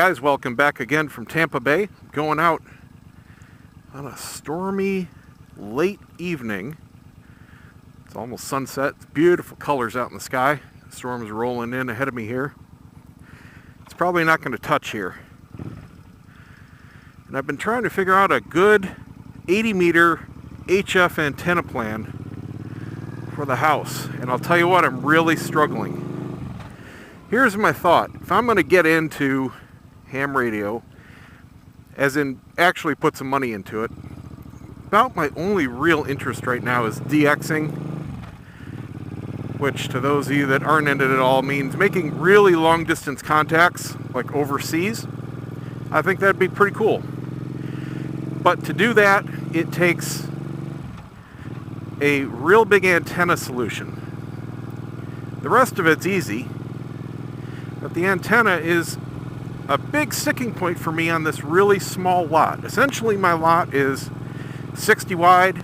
guys, welcome back again from Tampa Bay. Going out on a stormy late evening. It's almost sunset. It's beautiful colors out in the sky. The storm is rolling in ahead of me here. It's probably not going to touch here. And I've been trying to figure out a good 80 meter HF antenna plan for the house. And I'll tell you what, I'm really struggling. Here's my thought. If I'm going to get into ham radio, as in actually put some money into it, about my only real interest right now is DXing, which to those of you that aren't in it at all means making really long distance contacts, like overseas. I think that'd be pretty cool. But to do that, it takes a real big antenna solution. The rest of it's easy. But the antenna is a big sticking point for me on this really small lot. Essentially, my lot is 60 wide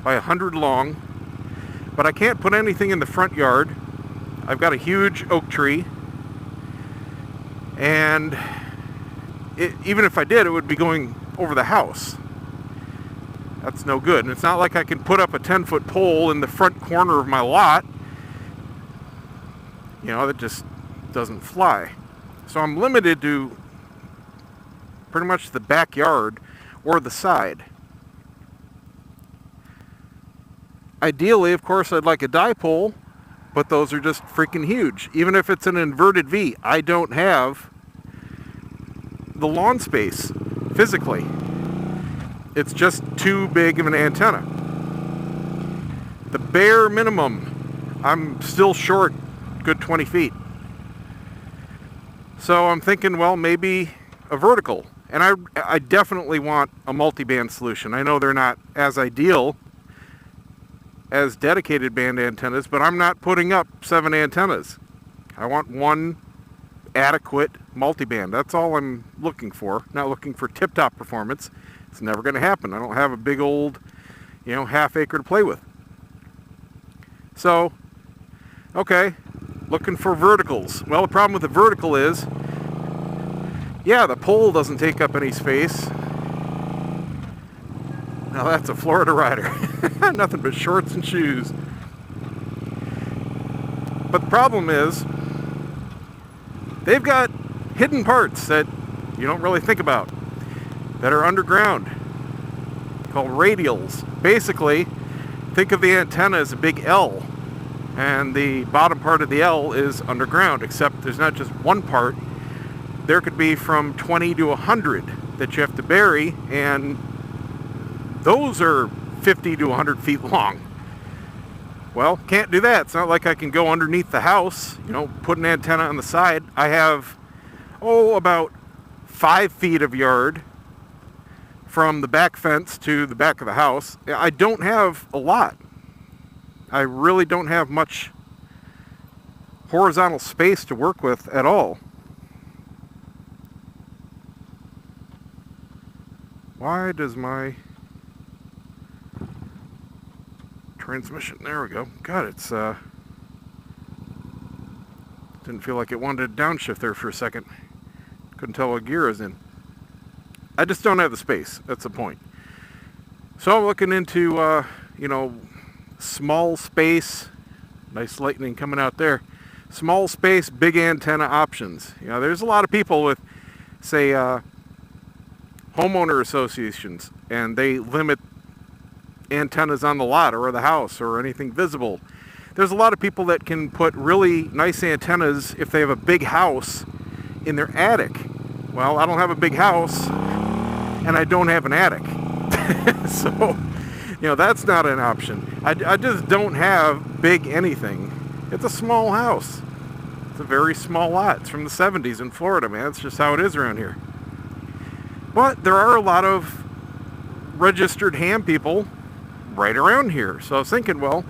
by 100 long, but I can't put anything in the front yard. I've got a huge oak tree, and even if I did, it would be going over the house. That's no good. And it's not like I can put up a 10-foot pole in the front corner of my lot. You know, that just doesn't fly. So I'm limited to pretty much the backyard or the side. Ideally, of course, I'd like a dipole, but those are just freaking huge. Even if it's an inverted V, I don't have the lawn space physically. It's just too big of an antenna. The bare minimum, I'm still short good 20 feet. So I'm thinking, well, maybe a vertical. And I definitely want a multi-band solution. I know they're not as ideal as dedicated band antennas, but I'm not putting up 7 antennas. I want one adequate multi-band. That's all I'm looking for. Not looking for tip-top performance. It's never going to happen. I don't have a big old, half acre to play with. So, okay. Looking for verticals. Well, the problem with the vertical is, yeah, the pole doesn't take up any space. Now that's a Florida rider. Nothing but shorts and shoes. But the problem is, they've got hidden parts that you don't really think about that are underground, called radials. Basically, think of the antenna as a big L. And the bottom part of the L is underground, except there's not just one part. There could be from 20 to 100 that you have to bury, and those are 50 to 100 feet long. Well, can't do that. It's not like I can go underneath the house, put an antenna on the side. I have, about 5 feet of yard from the back fence to the back of the house. I don't have a lot. I really don't have much horizontal space to work with at all. Why does my transmission, there we go. God, it's didn't feel like it wanted to downshift there for a second. Couldn't tell what gear I was in. I just don't have the space. That's the point. So I'm looking into small space, nice lightning coming out there, small space, big antenna options. There's a lot of people with, say, homeowner associations, and they limit antennas on the lot or the house or anything visible. There's a lot of people that can put really nice antennas if they have a big house in their attic. Well, I don't have a big house, and I don't have an attic. So, that's not an option. I just don't have big anything. It's a small house. It's a very small lot. It's from the 70s in Florida, man. It's just how it is around here. But there are a lot of registered ham people right around here. So I was thinking, well,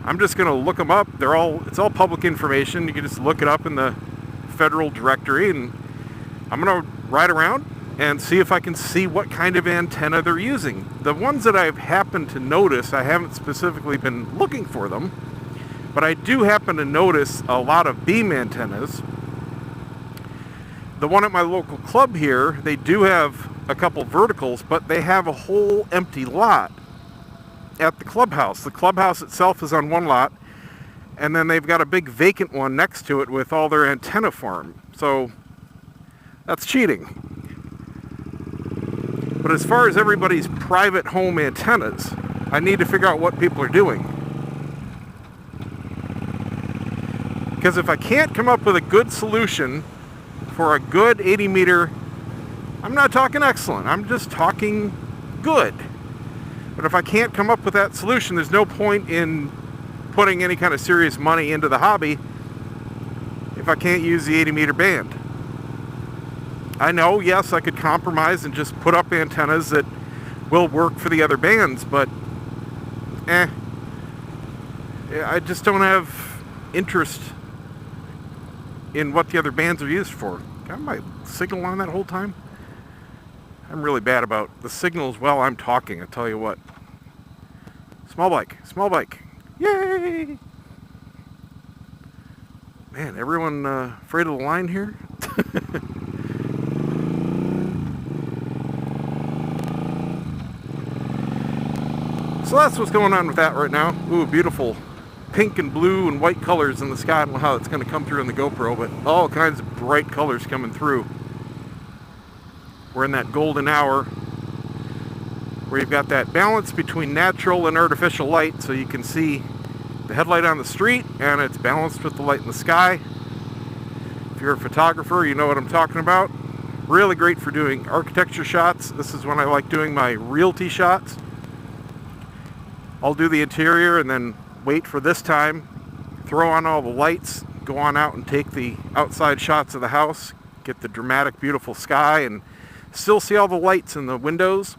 I'm just going to look them up. It's all public information. You can just look it up in the federal directory, and I'm going to ride around and see if I can see what kind of antenna they're using. The ones that I've happened to notice, I haven't specifically been looking for them, but I do happen to notice a lot of beam antennas The one at my local club here, they do have a couple verticals, but they have a whole empty lot at the clubhouse. The clubhouse itself is on one lot, and then they've got a big vacant one next to it with all their antenna farm. So that's cheating. But as far as everybody's private home antennas, I need to figure out what people are doing. Because if I can't come up with a good solution for a good 80 meter, I'm not talking excellent, I'm just talking good. But if I can't come up with that solution, there's no point in putting any kind of serious money into the hobby if I can't use the 80 meter band. I know, yes, I could compromise and just put up antennas that will work for the other bands, but I just don't have interest in what the other bands are used for. Got my signal on that whole time? I'm really bad about the signals while I'm talking, I tell you what. Small bike, yay! Man, everyone afraid of the line here? So that's what's going on with that right now. Ooh, beautiful pink and blue and white colors in the sky. I don't know how it's going to come through in the GoPro, but all kinds of bright colors coming through. We're in that golden hour where you've got that balance between natural and artificial light, so you can see the headlight on the street and it's balanced with the light in the sky. If you're a photographer, you know what I'm talking about. Really great for doing architecture shots. This is when I like doing my realty shots. I'll do the interior and then wait for this time, throw on all the lights, go on out and take the outside shots of the house, get the dramatic, beautiful sky, and still see all the lights in the windows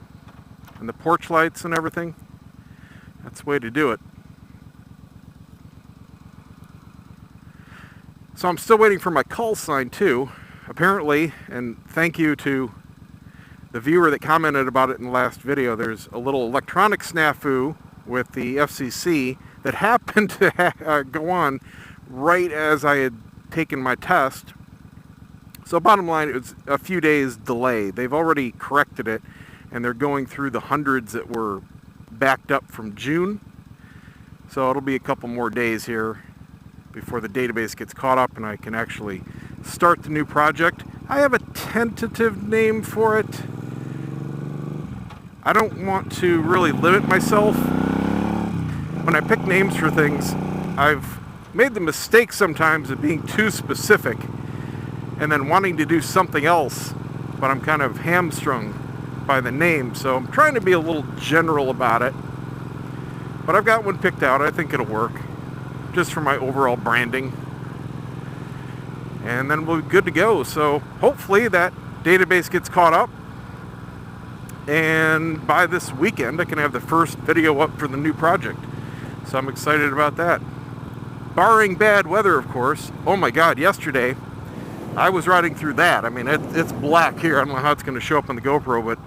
and the porch lights and everything. That's the way to do it. So I'm still waiting for my call sign too. Apparently, and thank you to the viewer that commented about it in the last video, there's a little electronic snafu with the FCC that happened to go on right as I had taken my test. So bottom line, it was a few days delay. They've already corrected it, and they're going through the hundreds that were backed up from June. So it'll be a couple more days here before the database gets caught up and I can actually start the new project. I have a tentative name for it. I don't want to really limit myself. When I pick names for things, I've made the mistake sometimes of being too specific and then wanting to do something else, but I'm kind of hamstrung by the name, so I'm trying to be a little general about it. But I've got one picked out. I think it'll work, just for my overall branding. And then we'll be good to go. So hopefully that database gets caught up, and by this weekend I can have the first video up for the new project. So I'm excited about that. Barring bad weather, of course. Oh my God, yesterday I was riding through that. I mean, it's black here. I don't know how it's going to show up on the GoPro, but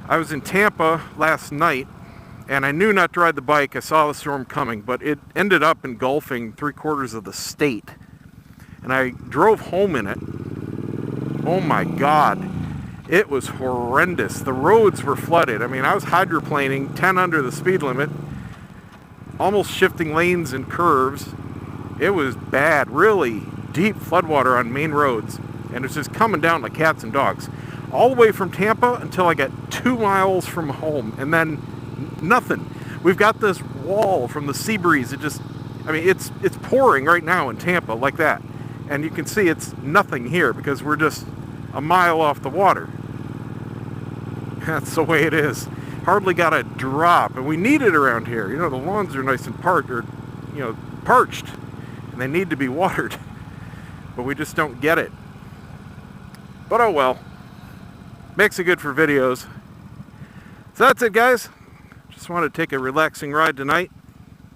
I was in Tampa last night, and I knew not to ride the bike. I saw the storm coming, but it ended up engulfing 3/4 of the state. And I drove home in it. Oh my God. It was horrendous. The roads were flooded. I mean, I was hydroplaning 10 under the speed limit, almost shifting lanes and curves. It was bad, really deep floodwater on main roads, and it's just coming down like cats and dogs. All the way from Tampa until I got 2 miles from home, and then nothing. We've got this wall from the sea breeze. It just, I mean, it's pouring right now in Tampa like that. And you can see it's nothing here because we're just a mile off the water. That's the way it is. Hardly got a drop, and we need it around here. You know, the lawns are nice and parched, and they need to be watered, but we just don't get it. But oh well, makes it good for videos. So that's it, guys. Just wanted to take a relaxing ride tonight,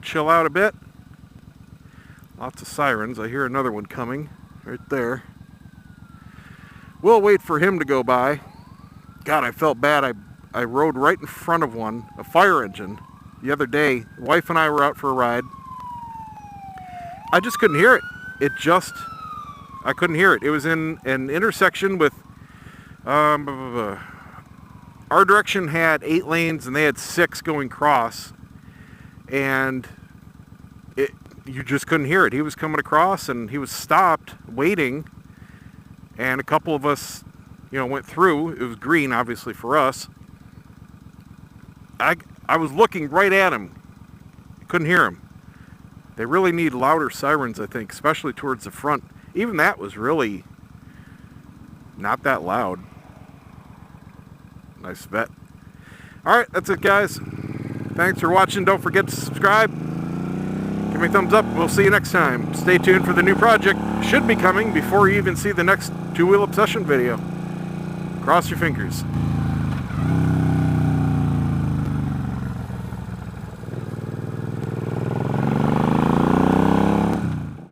chill out a bit. Lots of sirens. I hear another one coming right there. We'll wait for him to go by. God, I felt bad. I rode right in front of one, a fire engine, the other day. The wife and I were out for a ride. I just couldn't hear it. It just I couldn't hear it. It was in an intersection with, our direction had 8 lanes and they had 6 going cross, and you just couldn't hear it. He was coming across and he was stopped waiting, and a couple of us, went through. It was green, obviously, for us. I was looking right at him. Couldn't hear him. They really need louder sirens, I think, especially towards the front. Even that was really not that loud. Nice vet. Alright, that's it, guys. Thanks for watching. Don't forget to subscribe. Give me a thumbs up. We'll see you next time. Stay tuned for the new project. Should be coming before you even see the next Two Wheel Obsession video. Cross your fingers.